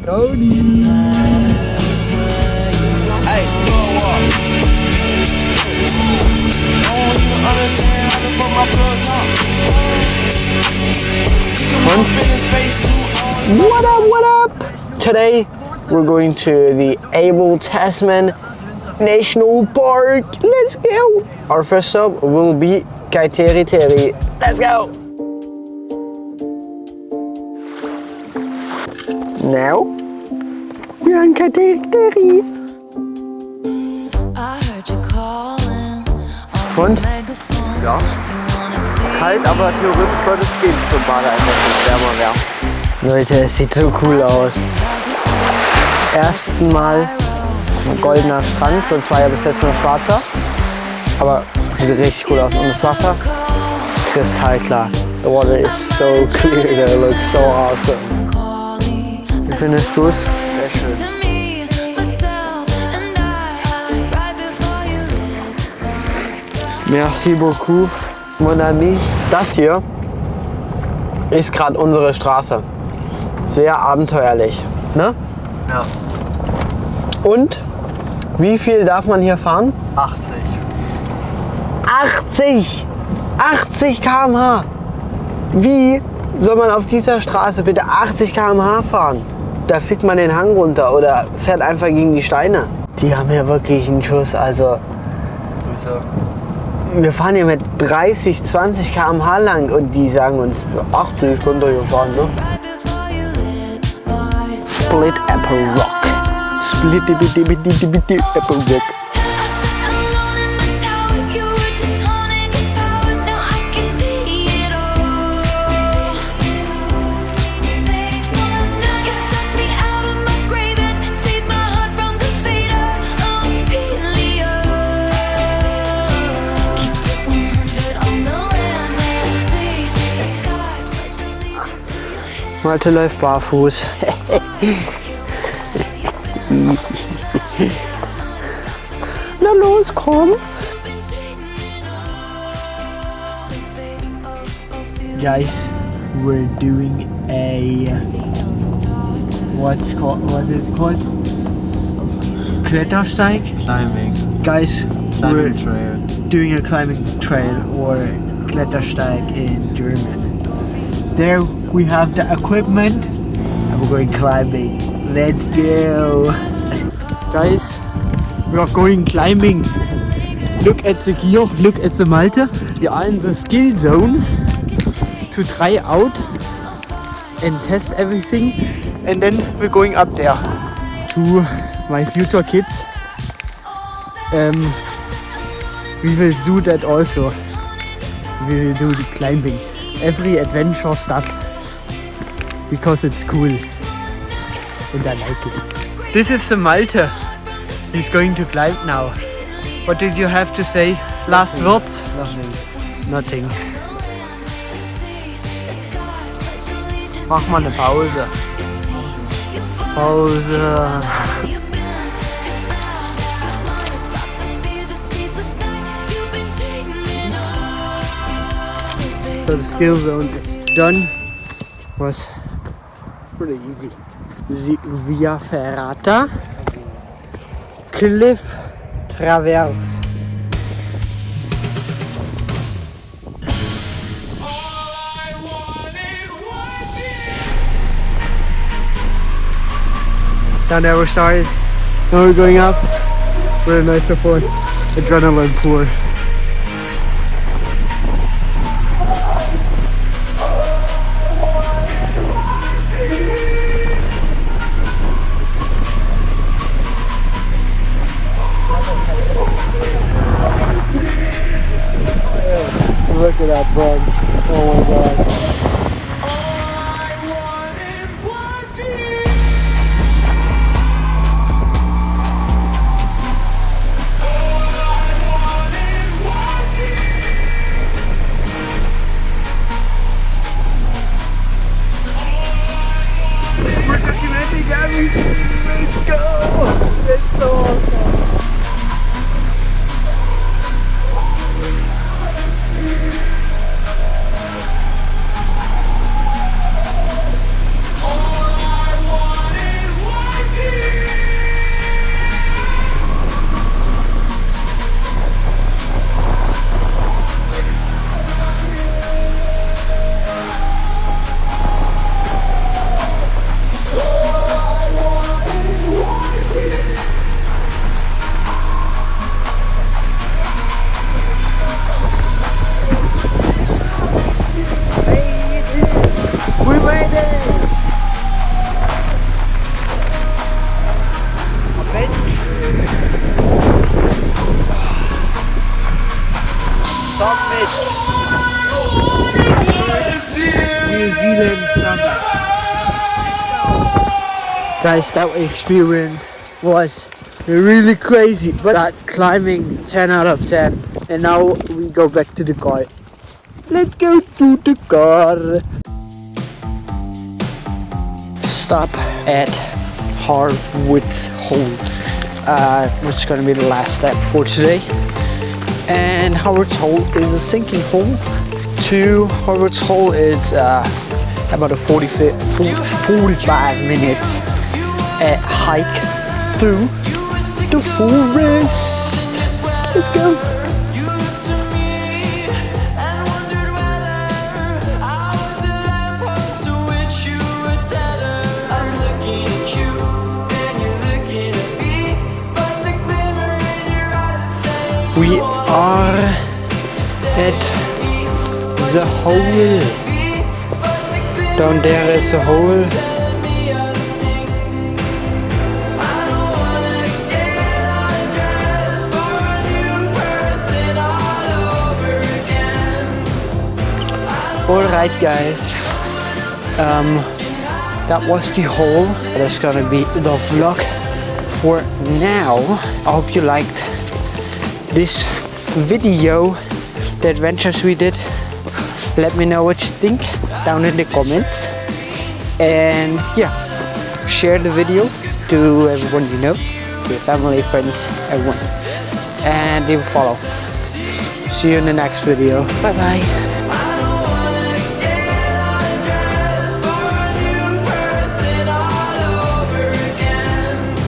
Cody. Hey, What up, what up? Today we're going to the Abel Tasman National Park. Let's go! Our first stop will be Kaiteri Teri. Let's go! Now we're on Kaiteri Teri. Und? Ja. Kalt, aber theoretisch sollte es gehen für Badeeinheit, wenn es wärmer wäre. Leute, es sieht so cool aus. Ersten Mal ein goldener Strand, sonst war ja bis jetzt nur schwarzer. Aber es sieht richtig cool aus. Und das Wasser, kristallklar. The water is so clear, that looks so awesome. Wie findest du es? Sehr schön. Merci beaucoup, mon ami. Das hier ist gerade unsere Straße. Sehr abenteuerlich, ne? Ja. Und wie viel darf man hier fahren? 80. 80! 80 km/h! Wie soll man auf dieser Straße bitte 80 km/h fahren? Da fliegt man den Hang runter oder fährt einfach gegen die Steine. Die haben ja wirklich einen Schuss, also Grüße. wir fahren hier mit 30, 20 km/h lang und die sagen uns 80 könnt ihr hier fahren, ne? Split Apple Rock. Split Apple Rock. Malte läuft barfuß. Na los, komm. Guys, we're doing a what's it called? Klettersteig? Climbing. Guys, Climbing we're trail. doing a climbing trail or Klettersteig in German. There we have the equipment and we're going climbing. Let's go! Guys, we are going climbing. Look at the gear, look at the Malte. We are in the skill zone to try out and test everything. And then we're going up there to my future kids. We will do that also. We will do the climbing. Every adventure stuff. Because it's cool. And I like it. This is the Malte. He's going to climb now. What did you have to say? Last words? Nothing. Mach mal eine Pause. Pause. So the skill zone is done. Was pretty easy. The Via Ferrata Cliff Traverse. Down there we started. Now we're going up. Really nice so far. Adrenaline pour. Look at that bug. Oh my god. We're documenting everything. Let's go. It's so awesome. summit. New Zealand summit. Guys, that experience was really crazy, but that climbing 10 out of 10. And now we go back to the car. Let's go to the car. Stop at Harwood's Hole, which is going to be the last step for today. And Harwood's Hole is a sinking hole. To Harwood's Hole is about a 45 minutes hike through the forest. Let's go. We are at the hole. Down there is a hole. Alright guys, that was the hole. That's gonna be the vlog for now. I hope you liked this video, the adventures we did. Let me know what you think down in the comments, and yeah, share the video to everyone you know, your family, friends, everyone, and leave a follow. See you in the next video. Bye bye.